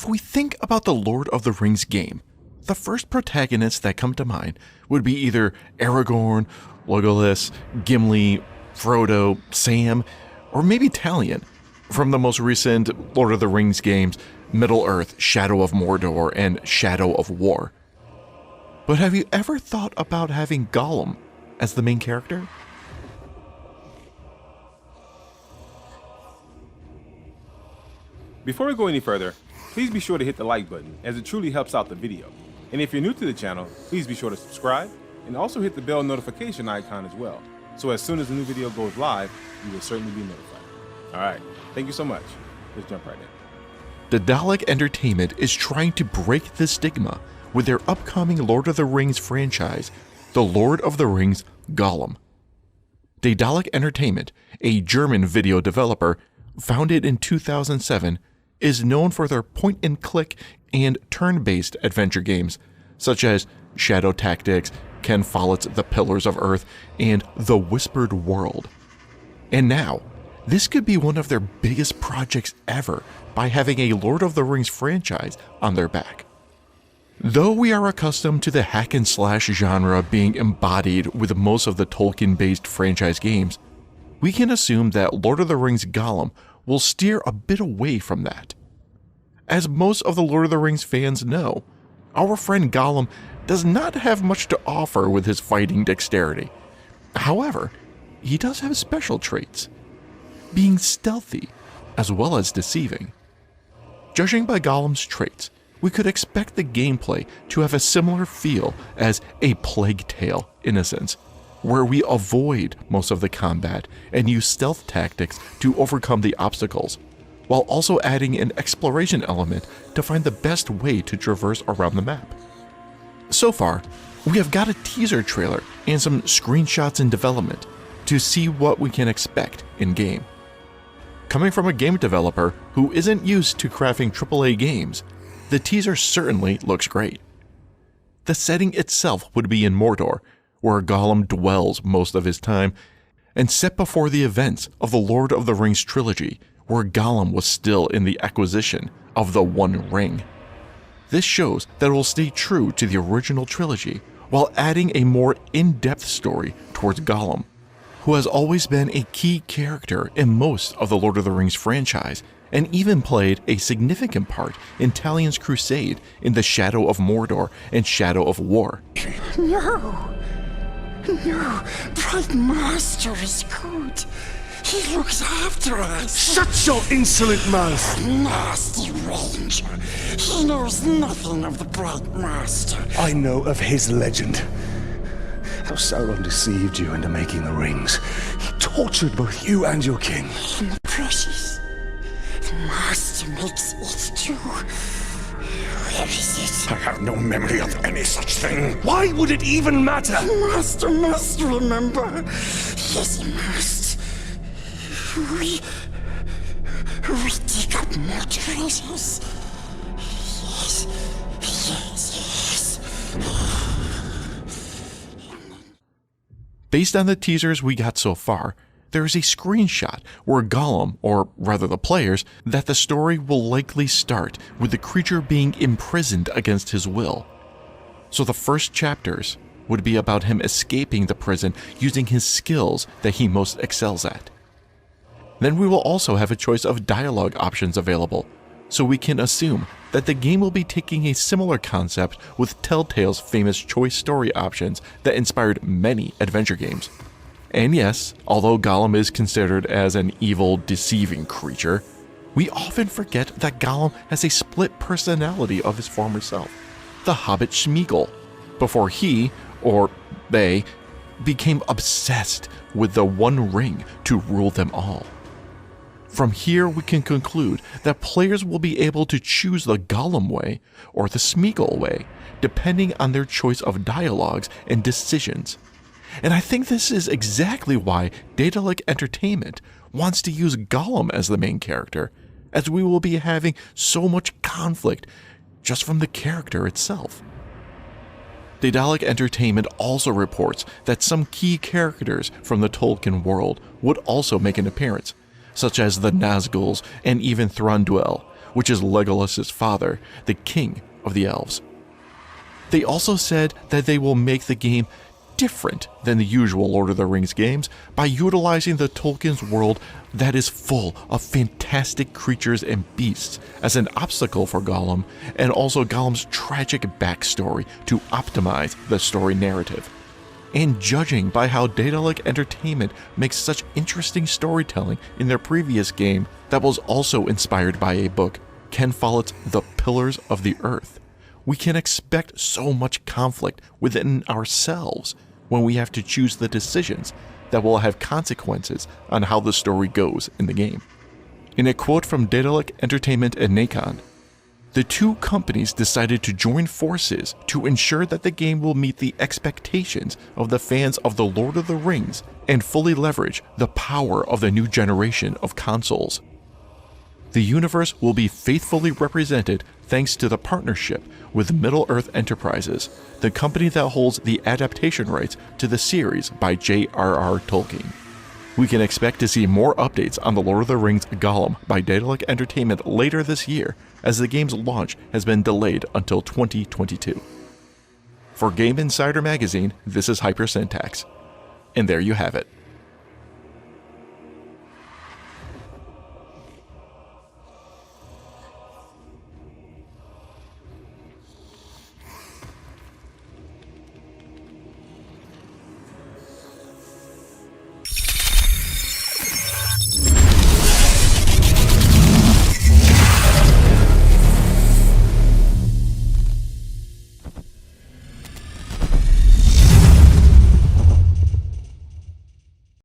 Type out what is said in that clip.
If we think about the Lord of the Rings game, the first protagonists that come to mind would be either Aragorn, Legolas, Gimli, Frodo, Sam, or maybe Talion from the most recent Lord of the Rings games, Middle-earth, Shadow of Mordor, and Shadow of War. But have you ever thought about having Gollum as the main character? Before we go any further, please be sure to hit the like button as it truly helps out the video. And if you're new to the channel, please be sure to subscribe and also hit the bell notification icon as well. So as soon as a new video goes live, you will certainly be notified. Alright, thank you so much. Let's jump right in. Daedalic Entertainment is trying to break the stigma with their upcoming Lord of the Rings franchise, The Lord of the Rings Gollum. Daedalic Entertainment, a German video developer founded in 2007, is known for their point-and-click and turn-based adventure games, such as Shadow Tactics, Ken Follett's The Pillars of Earth, and The Whispered World. And now, this could be one of their biggest projects ever by having a Lord of the Rings franchise on their back. Though we are accustomed to the hack-and-slash genre being embodied with most of the Tolkien-based franchise games, we can assume that Lord of the Rings Gollum will steer a bit away from that. As most of the Lord of the Rings fans know, our friend Gollum does not have much to offer with his fighting dexterity. However, he does have special traits, being stealthy as well as deceiving. Judging by Gollum's traits, we could expect the gameplay to have a similar feel as A Plague Tale in a sense, where we avoid most of the combat and use stealth tactics to overcome the obstacles, while also adding an exploration element to find the best way to traverse around the map. So far, we have got a teaser trailer and some screenshots in development to see what we can expect in-game. Coming from a game developer who isn't used to crafting AAA games, the teaser certainly looks great. The setting itself would be in Mordor, where Gollum dwells most of his time, and set before the events of the Lord of the Rings trilogy, where Gollum was still in the acquisition of the One Ring. This shows that it will stay true to the original trilogy, while adding a more in-depth story towards Gollum, who has always been a key character in most of the Lord of the Rings franchise, and even played a significant part in Talion's crusade in the Shadow of Mordor and Shadow of War. No, Bright Master is good. He looks after us. Shut your insolent mouth! Nasty Ranger. He knows nothing of the Bright Master. I know of his legend. How Sauron deceived you into making the rings. He tortured both you and your king. And the precious. The Master makes it too. Where is it? I have no memory of any such thing. Why would it even matter? The Master must remember. Yes, he must. We dig up more treasures. Yes. Based on the teasers we got so far, there is a screenshot where Gollum, or rather the players, that the story will likely start with the creature being imprisoned against his will. So the first chapters would be about him escaping the prison using his skills that he most excels at. Then we will also have a choice of dialogue options available, so we can assume that the game will be taking a similar concept with Telltale's famous choice story options that inspired many adventure games. And yes, although Gollum is considered as an evil, deceiving creature, we often forget that Gollum has a split personality of his former self, the Hobbit Smeagol, before he, or they, became obsessed with the One Ring to rule them all. From here we can conclude that players will be able to choose the Gollum way or the Smeagol way, depending on their choice of dialogues and decisions. And I think this is exactly why Daedalic Entertainment wants to use Gollum as the main character, as we will be having so much conflict just from the character itself. Daedalic Entertainment also reports that some key characters from the Tolkien world would also make an appearance, such as the Nazguls and even Thranduil, which is Legolas' father, the king of the elves. They also said that they will make the game different than the usual Lord of the Rings games by utilizing the Tolkien's world that is full of fantastic creatures and beasts as an obstacle for Gollum, and also Gollum's tragic backstory to optimize the story narrative. And judging by how Daedalic Entertainment makes such interesting storytelling in their previous game that was also inspired by a book, Ken Follett's The Pillars of the Earth, we can expect so much conflict within ourselves when we have to choose the decisions that will have consequences on how the story goes in the game. In a quote from Daedalic Entertainment and Nacon, the two companies decided to join forces to ensure that the game will meet the expectations of the fans of The Lord of the Rings and fully leverage the power of the new generation of consoles. The universe will be faithfully represented thanks to the partnership with Middle-earth Enterprises, the company that holds the adaptation rights to the series by J.R.R. Tolkien. We can expect to see more updates on The Lord of the Rings Gollum by Daedalic Entertainment later this year, as the game's launch has been delayed until 2022. For Game Insider Magazine, this is Hypersyntax. And there you have it.